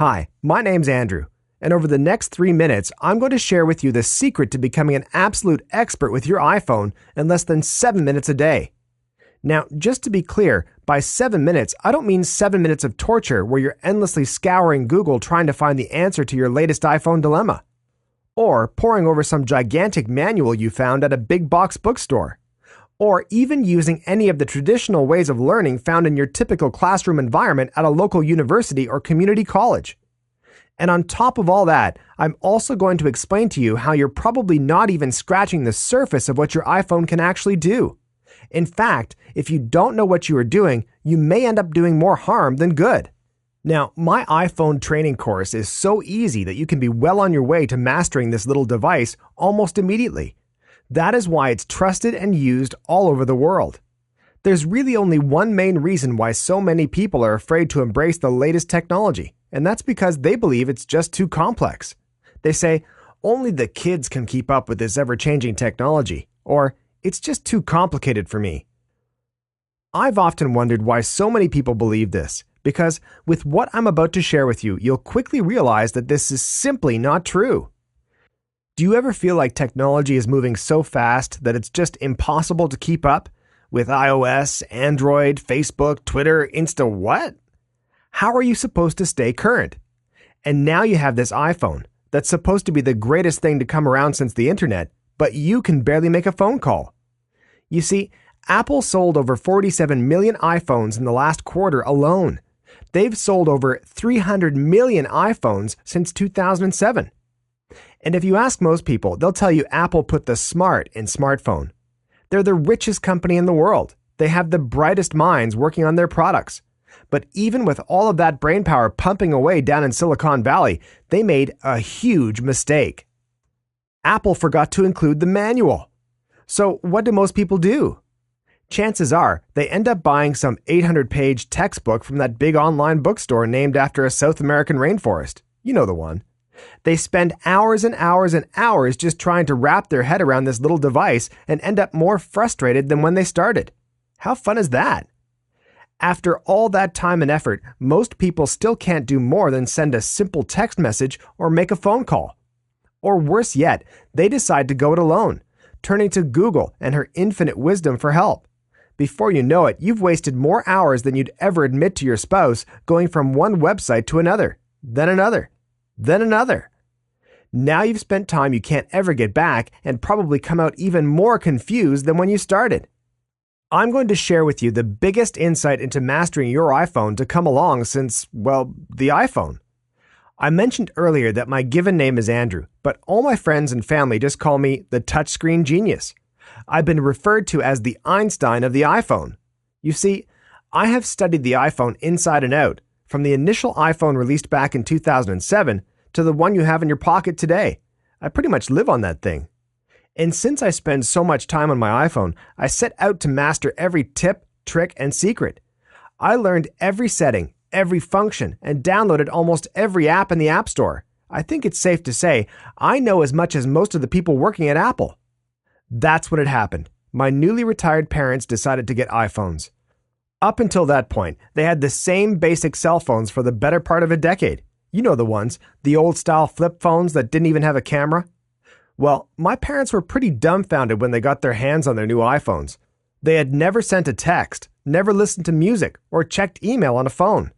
Hi, my name's Andrew, and over the next 3 minutes, I'm going to share with you the secret to becoming an absolute expert with your iPhone in less than 7 minutes a day. Now, just to be clear, by 7 minutes, I don't mean 7 minutes of torture where you're endlessly scouring Google trying to find the answer to your latest iPhone dilemma, or poring over some gigantic manual you found at a big box bookstore, or even using any of the traditional ways of learning found in your typical classroom environment at a local university or community college. And on top of all that, I'm also going to explain to you how you're probably not even scratching the surface of what your iPhone can actually do. In fact, if you don't know what you are doing, you may end up doing more harm than good. Now, my iPhone training course is so easy that you can be well on your way to mastering this little device almost immediately. That is why it's trusted and used all over the world. There's really only one main reason why so many people are afraid to embrace the latest technology, and that's because they believe it's just too complex. They say, only the kids can keep up with this ever-changing technology, or it's just too complicated for me. I've often wondered why so many people believe this, because with what I'm about to share with you, you'll quickly realize that this is simply not true. Do you ever feel like technology is moving so fast that it's just impossible to keep up? With iOS, Android, Facebook, Twitter, Insta what? How are you supposed to stay current? And now you have this iPhone that's supposed to be the greatest thing to come around since the internet, but you can barely make a phone call. You see, Apple sold over 47 million iPhones in the last quarter alone. They've sold over 300 million iPhones since 2007. And if you ask most people, they'll tell you Apple put the smart in smartphone. They're the richest company in the world. They have the brightest minds working on their products. But even with all of that brainpower pumping away down in Silicon Valley, they made a huge mistake. Apple forgot to include the manual. So what do most people do? Chances are they end up buying some 800-page textbook from that big online bookstore named after a South American rainforest. You know the one. They spend hours and hours and hours just trying to wrap their head around this little device and end up more frustrated than when they started. How fun is that? After all that time and effort, most people still can't do more than send a simple text message or make a phone call. Or worse yet, they decide to go it alone, turning to Google and her infinite wisdom for help. Before you know it, you've wasted more hours than you'd ever admit to your spouse going from one website to another, then another. Then another. Now you've spent time you can't ever get back and probably come out even more confused than when you started. I'm going to share with you the biggest insight into mastering your iPhone to come along since, well, the iPhone. I mentioned earlier that my given name is Andrew, but all my friends and family just call me the touchscreen genius. I've been referred to as the Einstein of the iPhone. You see, I have studied the iPhone inside and out, from the initial iPhone released back in 2007 to the one you have in your pocket today. I pretty much live on that thing. And since I spend so much time on my iPhone, I set out to master every tip, trick, and secret. I learned every setting, every function, and downloaded almost every app in the App Store. I think it's safe to say I know as much as most of the people working at Apple. That's what had happened. My newly retired parents decided to get iPhones. Up until that point, they had the same basic cell phones for the better part of a decade. You know the ones, the old-style flip phones that didn't even have a camera. Well, my parents were pretty dumbfounded when they got their hands on their new iPhones. They had never sent a text, never listened to music, or checked email on a phone,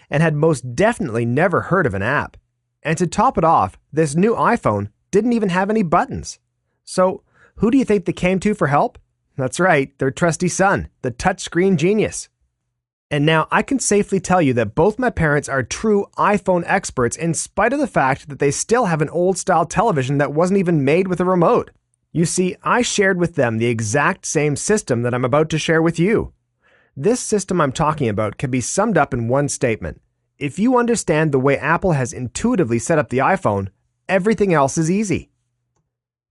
and had most definitely never heard of an app. And to top it off, this new iPhone didn't even have any buttons. So, who do you think they came to for help? That's right, their trusty son, the touchscreen genius. And now I can safely tell you that both my parents are true iPhone experts in spite of the fact that they still have an old-style television that wasn't even made with a remote. You see, I shared with them the exact same system that I'm about to share with you. This system I'm talking about can be summed up in one statement. If you understand the way Apple has intuitively set up the iPhone, everything else is easy.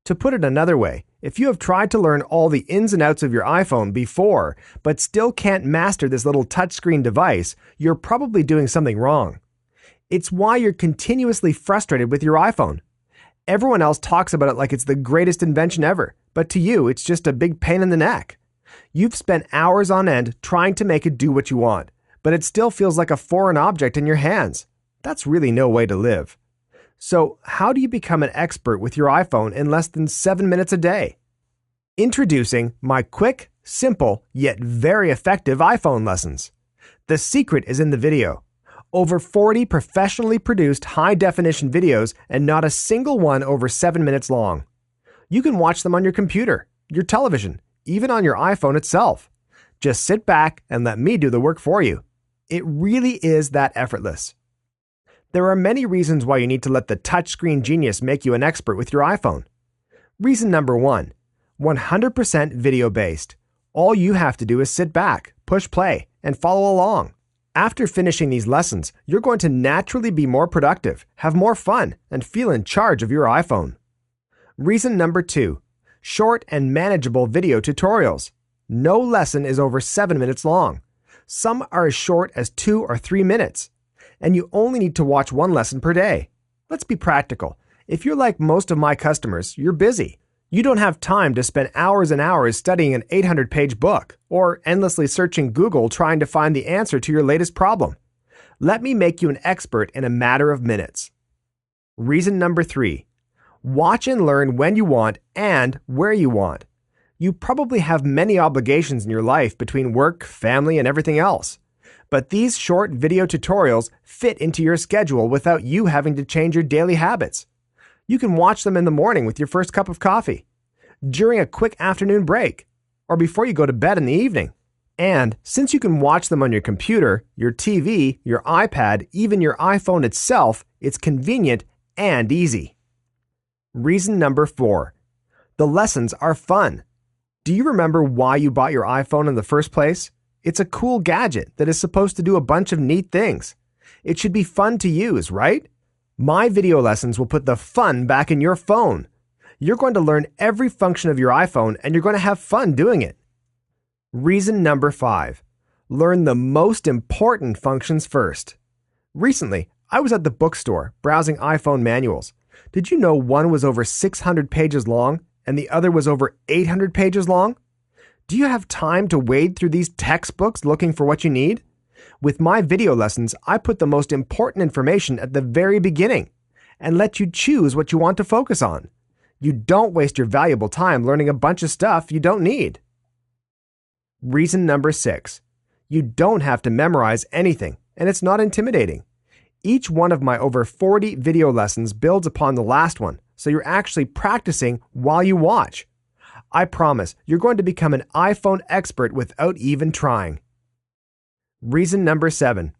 To put it another way, if you have tried to learn all the ins and outs of your iPhone before, but still can't master this little touchscreen device, you're probably doing something wrong. It's why you're continuously frustrated with your iPhone. Everyone else talks about it like it's the greatest invention ever, but to you, it's just a big pain in the neck. You've spent hours on end trying to make it do what you want, but it still feels like a foreign object in your hands. That's really no way to live. So, how do you become an expert with your iPhone in less than 7 minutes a day? Introducing my quick, simple, yet very effective iPhone lessons. The secret is in the video. Over 40 professionally produced high-definition videos and not a single one over 7 minutes long. You can watch them on your computer, your television, even on your iPhone itself. Just sit back and let me do the work for you. It really is that effortless. There are many reasons why you need to let the touchscreen genius make you an expert with your iPhone. Reason number 1, 100% video-based. All you have to do is sit back, push play, and follow along. After finishing these lessons, you're going to naturally be more productive, have more fun, and feel in charge of your iPhone. Reason number 2, short and manageable video tutorials. No lesson is over 7 minutes long. Some are as short as 2 or 3 minutes. And you only need to watch one lesson per day. Let's be practical. If you're like most of my customers, you're busy. You don't have time to spend hours and hours studying an 800-page book or endlessly searching Google trying to find the answer to your latest problem. Let me make you an expert in a matter of minutes. Reason number 3, watch and learn when you want and where you want. You probably have many obligations in your life between work, family, and everything else. But these short video tutorials fit into your schedule without you having to change your daily habits. You can watch them in the morning with your first cup of coffee, during a quick afternoon break, or before you go to bed in the evening. And since you can watch them on your computer, your TV, your iPad, even your iPhone itself, it's convenient and easy. Reason number 4, the lessons are fun. Do you remember why you bought your iPhone in the first place? It's a cool gadget that is supposed to do a bunch of neat things. It should be fun to use, right? My video lessons will put the fun back in your phone. You're going to learn every function of your iPhone and you're going to have fun doing it. Reason number 5, learn the most important functions first. Recently, I was at the bookstore browsing iPhone manuals. Did you know one was over 600 pages long and the other was over 800 pages long? Do you have time to wade through these textbooks looking for what you need? With my video lessons, I put the most important information at the very beginning and let you choose what you want to focus on. You don't waste your valuable time learning a bunch of stuff you don't need. Reason number 6, you don't have to memorize anything, and it's not intimidating. Each one of my over 40 video lessons builds upon the last one, so you're actually practicing while you watch. I promise you're going to become an iPhone expert without even trying. Reason number 7,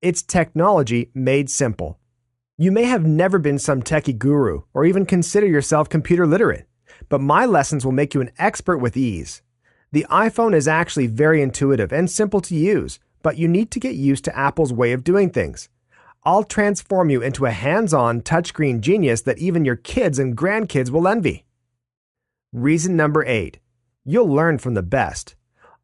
it's technology made simple. You may have never been some techie guru or even consider yourself computer literate, but my lessons will make you an expert with ease. The iPhone is actually very intuitive and simple to use, but you need to get used to Apple's way of doing things. I'll transform you into a hands-on touchscreen genius that even your kids and grandkids will envy. Reason number 8, you'll learn from the best.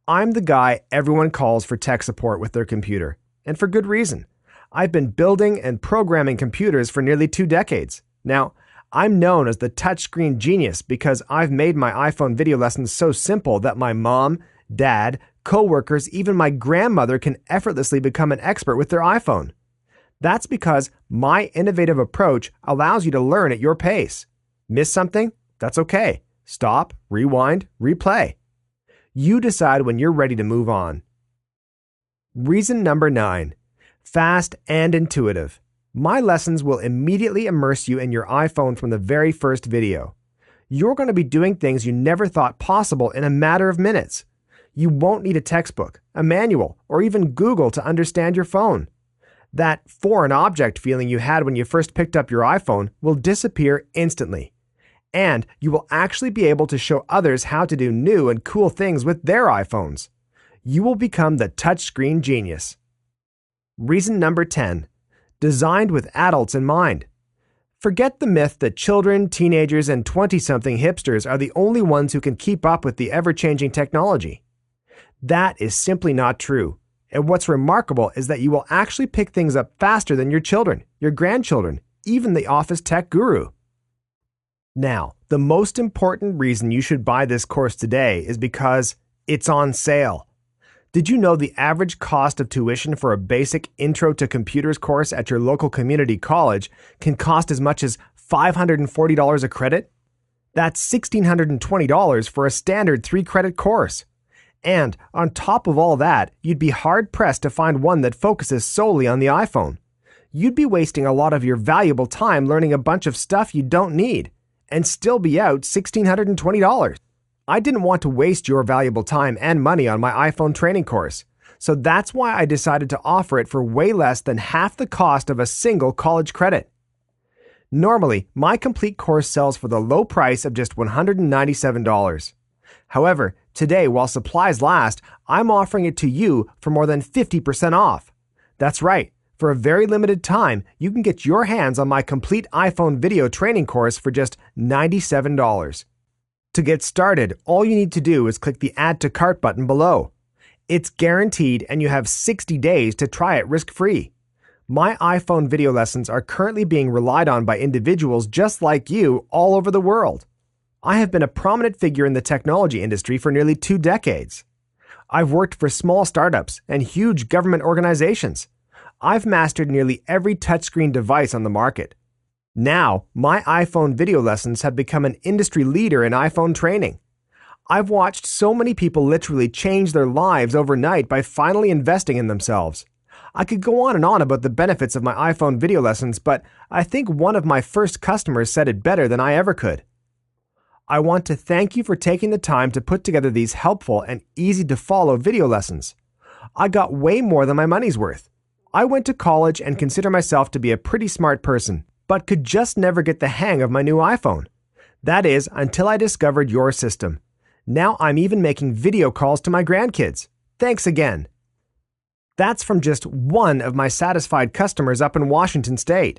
I'm the guy everyone calls for tech support with their computer, and for good reason. I've been building and programming computers for nearly 2 decades. Now, I'm known as the touchscreen genius because I've made my iPhone video lessons so simple that my mom, dad, coworkers, even my grandmother can effortlessly become an expert with their iPhone. That's because my innovative approach allows you to learn at your pace. Miss something? That's okay. Stop, rewind, replay. You decide when you're ready to move on. Reason number 9, fast and intuitive. My lessons will immediately immerse you in your iPhone from the very first video. You're going to be doing things you never thought possible in a matter of minutes. You won't need a textbook, a manual, or even Google to understand your phone. That foreign object feeling you had when you first picked up your iPhone will disappear instantly. And you will actually be able to show others how to do new and cool things with their iPhones. You will become the touchscreen genius. Reason number 10, designed with adults in mind. Forget the myth that children, teenagers, and 20-something hipsters are the only ones who can keep up with the ever-changing technology. That is simply not true. And what's remarkable is that you will actually pick things up faster than your children, your grandchildren, even the office tech guru. Now, the most important reason you should buy this course today is because it's on sale. Did you know the average cost of tuition for a basic Intro to Computers course at your local community college can cost as much as $540 a credit? That's $1,620 for a standard 3-credit course. And on top of all that, you'd be hard-pressed to find one that focuses solely on the iPhone. You'd be wasting a lot of your valuable time learning a bunch of stuff you don't need, and still be out $1,620. I didn't want to waste your valuable time and money on my iPhone training course, so that's why I decided to offer it for way less than half the cost of a single college credit. Normally, my complete course sells for the low price of just $197. However, today, while supplies last, I'm offering it to you for more than 50% off. That's right. For a very limited time, you can get your hands on my complete iPhone video training course for just $97. To get started, all you need to do is click the Add to Cart button below. It's guaranteed and you have 60 days to try it risk-free. My iPhone video lessons are currently being relied on by individuals just like you all over the world. I have been a prominent figure in the technology industry for nearly 2 decades. I've worked for small startups and huge government organizations. I've mastered nearly every touchscreen device on the market. Now, my iPhone video lessons have become an industry leader in iPhone training. I've watched so many people literally change their lives overnight by finally investing in themselves. I could go on and on about the benefits of my iPhone video lessons, but I think one of my first customers said it better than I ever could. I want to thank you for taking the time to put together these helpful and easy-to-follow video lessons. I got way more than my money's worth. I went to college and consider myself to be a pretty smart person, but could just never get the hang of my new iPhone. That is, until I discovered your system. Now I'm even making video calls to my grandkids. Thanks again. That's from just one of my satisfied customers up in Washington State.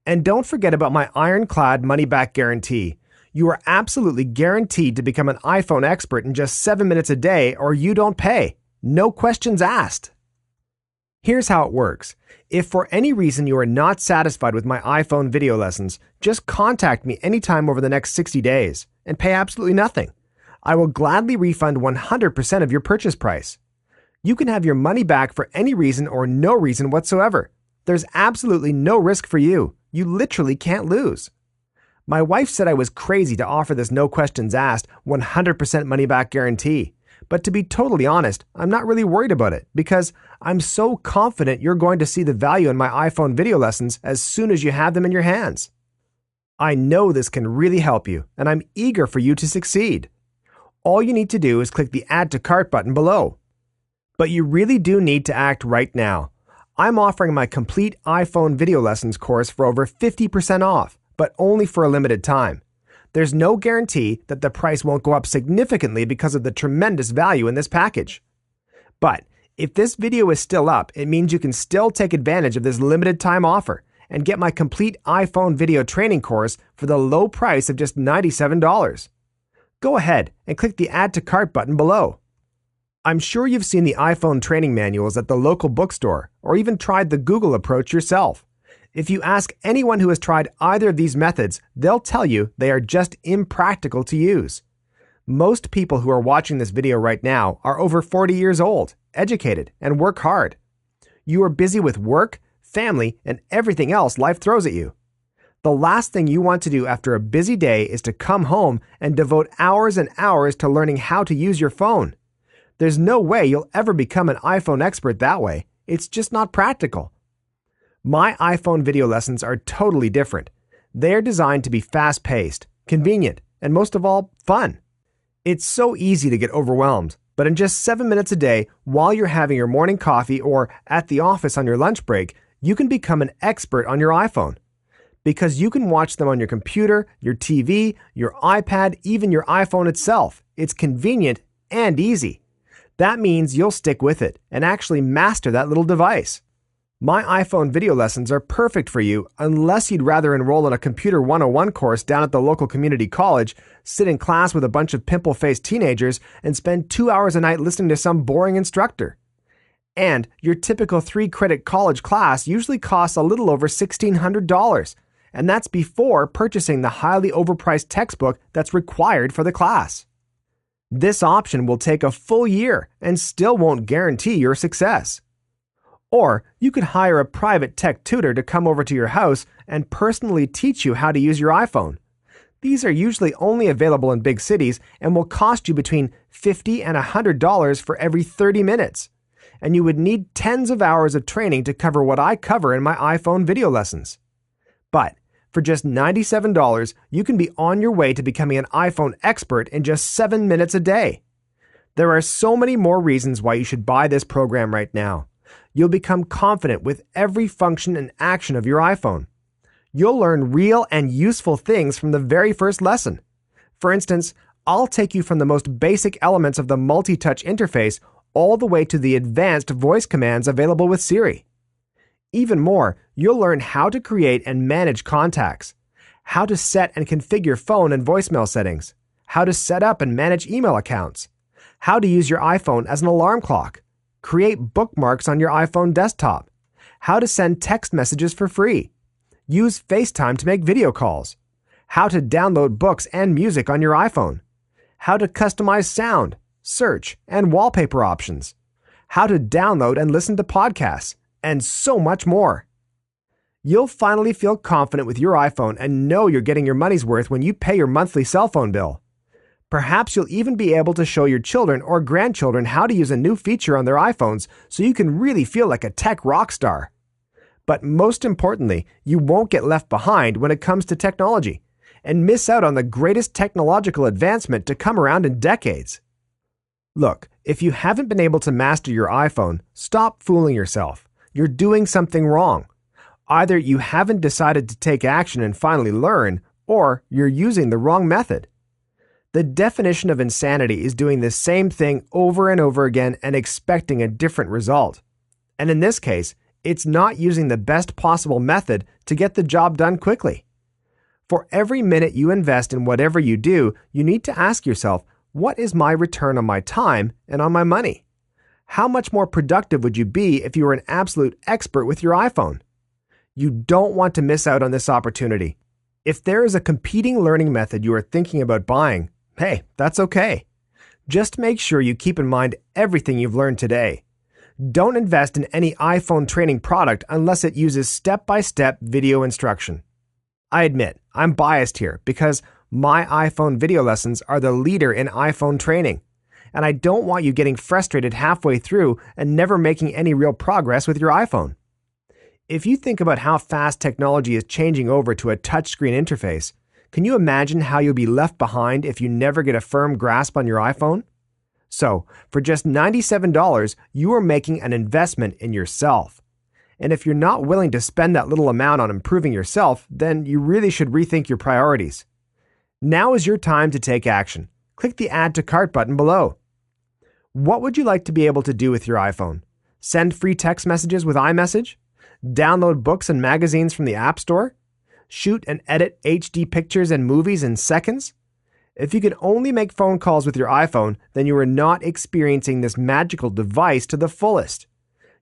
And don't forget about my ironclad money-back guarantee. You are absolutely guaranteed to become an iPhone expert in just 7 minutes a day, or you don't pay. No questions asked. Here's how it works. If for any reason you are not satisfied with my iPhone video lessons, just contact me anytime over the next 60 days and pay absolutely nothing. I will gladly refund 100% of your purchase price. You can have your money back for any reason or no reason whatsoever. There's absolutely no risk for you. You literally can't lose. My wife said I was crazy to offer this no questions asked 100% money back guarantee. But to be totally honest, I'm not really worried about it because I'm so confident you're going to see the value in my iPhone video lessons as soon as you have them in your hands. I know this can really help you, and I'm eager for you to succeed. All you need to do is click the Add to Cart button below. But you really do need to act right now. I'm offering my complete iPhone video lessons course for over 50% off, but only for a limited time. There's no guarantee that the price won't go up significantly because of the tremendous value in this package. But if this video is still up, it means you can still take advantage of this limited time offer and get my complete iPhone video training course for the low price of just $97. Go ahead and click the Add to Cart button below. I'm sure you've seen the iPhone training manuals at the local bookstore or even tried the Google approach yourself. If you ask anyone who has tried either of these methods, they'll tell you they are just impractical to use. Most people who are watching this video right now are over 40 years old, educated, and work hard. You are busy with work, family, and everything else life throws at you. The last thing you want to do after a busy day is to come home and devote hours and hours to learning how to use your phone. There's no way you'll ever become an iPhone expert that way. It's just not practical. My iPhone video lessons are totally different. They are designed to be fast-paced, convenient, and most of all, fun. It's so easy to get overwhelmed, but in just 7 minutes a day, while you're having your morning coffee or at the office on your lunch break, you can become an expert on your iPhone. Because you can watch them on your computer, your TV, your iPad, even your iPhone itself. It's convenient and easy. That means you'll stick with it and actually master that little device. My iPhone video lessons are perfect for you unless you'd rather enroll in a Computer 101 course down at the local community college, sit in class with a bunch of pimple-faced teenagers, and spend 2 hours a night listening to some boring instructor. And your typical 3-credit college class usually costs a little over $1,600, and that's before purchasing the highly overpriced textbook that's required for the class. This option will take a full year and still won't guarantee your success. Or you could hire a private tech tutor to come over to your house and personally teach you how to use your iPhone. These are usually only available in big cities and will cost you between $50 and $100 for every 30 minutes. And you would need tens of hours of training to cover what I cover in my iPhone video lessons. But for just $97, you can be on your way to becoming an iPhone expert in just 7 minutes a day. There are so many more reasons why you should buy this program right now. You'll become confident with every function and action of your iPhone. You'll learn real and useful things from the very first lesson. For instance, I'll take you from the most basic elements of the multi-touch interface all the way to the advanced voice commands available with Siri. Even more, you'll learn how to create and manage contacts, how to set and configure phone and voicemail settings, how to set up and manage email accounts, how to use your iPhone as an alarm clock, create bookmarks on your iPhone desktop, how to send text messages for free, use FaceTime to make video calls, how to download books and music on your iPhone, how to customize sound, search, and wallpaper options, how to download and listen to podcasts, and so much more. You'll finally feel confident with your iPhone and know you're getting your money's worth when you pay your monthly cell phone bill. Perhaps you'll even be able to show your children or grandchildren how to use a new feature on their iPhones so you can really feel like a tech rock star. But most importantly, you won't get left behind when it comes to technology and miss out on the greatest technological advancement to come around in decades. Look, if you haven't been able to master your iPhone, stop fooling yourself. You're doing something wrong. Either you haven't decided to take action and finally learn, or you're using the wrong method. The definition of insanity is doing the same thing over and over again and expecting a different result. And in this case, it's not using the best possible method to get the job done quickly. For every minute you invest in whatever you do, you need to ask yourself, what is my return on my time and on my money? How much more productive would you be if you were an absolute expert with your iPhone? You don't want to miss out on this opportunity. If there is a competing learning method you are thinking about buying, hey, that's okay. Just make sure you keep in mind everything you've learned today. Don't invest in any iPhone training product unless it uses step-by-step video instruction. I admit, I'm biased here because my iPhone video lessons are the leader in iPhone training, and I don't want you getting frustrated halfway through and never making any real progress with your iPhone. If you think about how fast technology is changing over to a touchscreen interface, can you imagine how you'll be left behind if you never get a firm grasp on your iPhone? So, for just $97, you are making an investment in yourself. And if you're not willing to spend that little amount on improving yourself, then you really should rethink your priorities. Now is your time to take action. Click the Add to Cart button below. What would you like to be able to do with your iPhone? Send free text messages with iMessage? Download books and magazines from the App Store? Shoot and edit HD pictures and movies in seconds? If you can only make phone calls with your iPhone, then you are not experiencing this magical device to the fullest.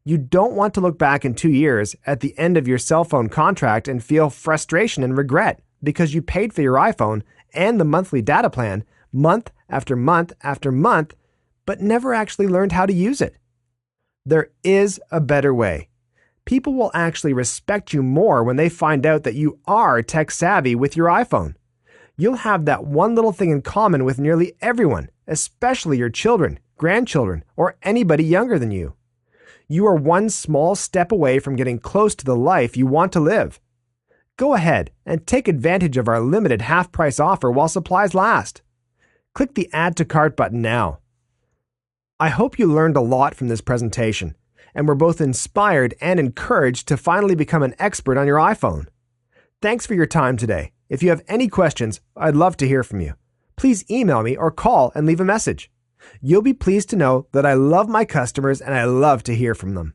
You don't want to look back in 2 years at the end of your cell phone contract and feel frustration and regret because you paid for your iPhone and the monthly data plan month after month after month, but never actually learned how to use it. There is a better way. People will actually respect you more when they find out that you are tech savvy with your iPhone. You'll have that one little thing in common with nearly everyone, especially your children, grandchildren, or anybody younger than you. You are one small step away from getting close to the life you want to live. Go ahead and take advantage of our limited half-price offer while supplies last. Click the Add to Cart button now. I hope you learned a lot from this presentation and were both inspired and encouraged to finally become an expert on your iPhone. Thanks for your time today. If you have any questions, I'd love to hear from you. Please email me or call and leave a message. You'll be pleased to know that I love my customers and I love to hear from them.